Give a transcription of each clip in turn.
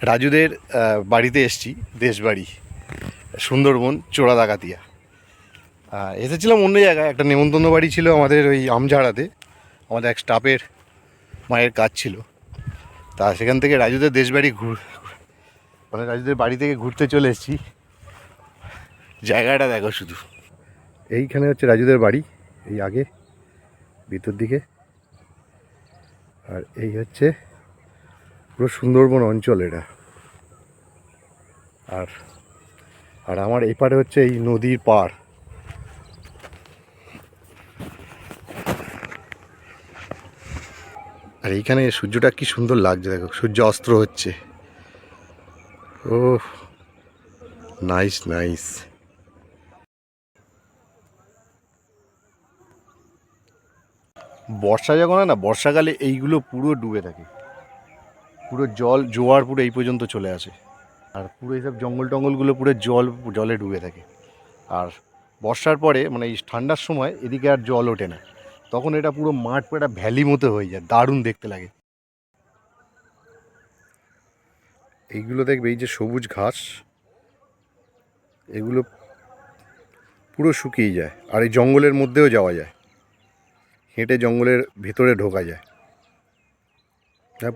রাজুদের বাড়িতে এসছি, দেশবাড়ি সুন্দরবন চোরাদাগাতিয়া। এসেছিলাম অন্য জায়গায়, একটা নেমন্তন্ন বাড়ি ছিল আমাদের ওই আমঝাড়াতে, আমাদের এক স্টাফের মায়ের কাজ ছিল। তা সেখান থেকে রাজুদের দেশবাড়ি মানে রাজুদের বাড়ি থেকে ঘুরতে চলে এসেছি। জায়গাটা দেখো শুধু, এইখানে হচ্ছে রাজুদের বাড়ি, এই আগে ভিতর দিকে, আর এই হচ্ছে পুরো সুন্দরবন অঞ্চল এটা। আর আর আমার এপারে হচ্ছে এই নদীর পাড়। আর এইখানে সূর্যটা কি সুন্দর লাগছে দেখো, সূর্য অস্ত হচ্ছে। ও নাইস নাইস। বর্ষা যখন হয় না, বর্ষাকালে এইগুলো পুরো ডুবে থাকে, পুরো জল জোয়ার পুরো এই পর্যন্ত চলে আসে। আর পুরো এইসব জঙ্গল টঙ্গলগুলো পুরো জলে ডুবে থাকে। আর বর্ষার পরে মানে এই ঠান্ডার সময় এদিকে আর জল ওঠে না, তখন এটা পুরো মাঠ একটা ভ্যালি মতো হয়ে যায়, দারুণ দেখতে লাগে। এইগুলো দেখবে, এই যে সবুজ ঘাস, এগুলো পুরো শুকিয়ে যায়। আর এই জঙ্গলের মধ্যেও যাওয়া যায়, হেঁটে জঙ্গলের ভেতরে ঢোকা যায়,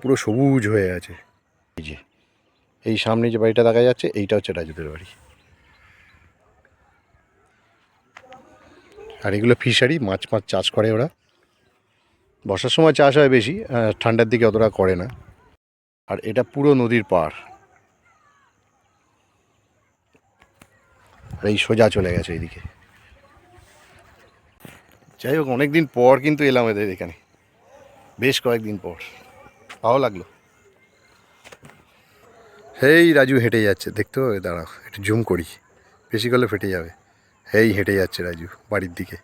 পুরো সবুজ হয়ে আছে। এই যে এই সামনে যে বাড়িটা দেখা যাচ্ছে, এইটা হচ্ছে রাজুদের বাড়ি। আর এগুলো ফিশারি, মাছ চাষ করে ওরা। বর্ষার সময় চাষ হয় বেশি, ঠান্ডার দিকে অতটা করে না। আর এটা পুরো নদীর পাড়, আর এই সোজা চলে গেছে এইদিকে। যাই হোক, অনেকদিন পর কিন্তু এলাম এদের এখানে, বেশ কয়েকদিন পর, ভালো লাগলো। হেই রাজু হেঁটে যাচ্ছে, দেখতে পাবে, দাঁড়াও একটু জুম করি, বেশি করলে ফেটে যাবে। হেই হেঁটে যাচ্ছে রাজু বাড়ির দিকে,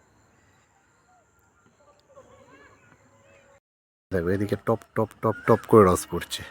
দেখো এদিকে টপ টপ টপ টপ করে রস পড়ছে।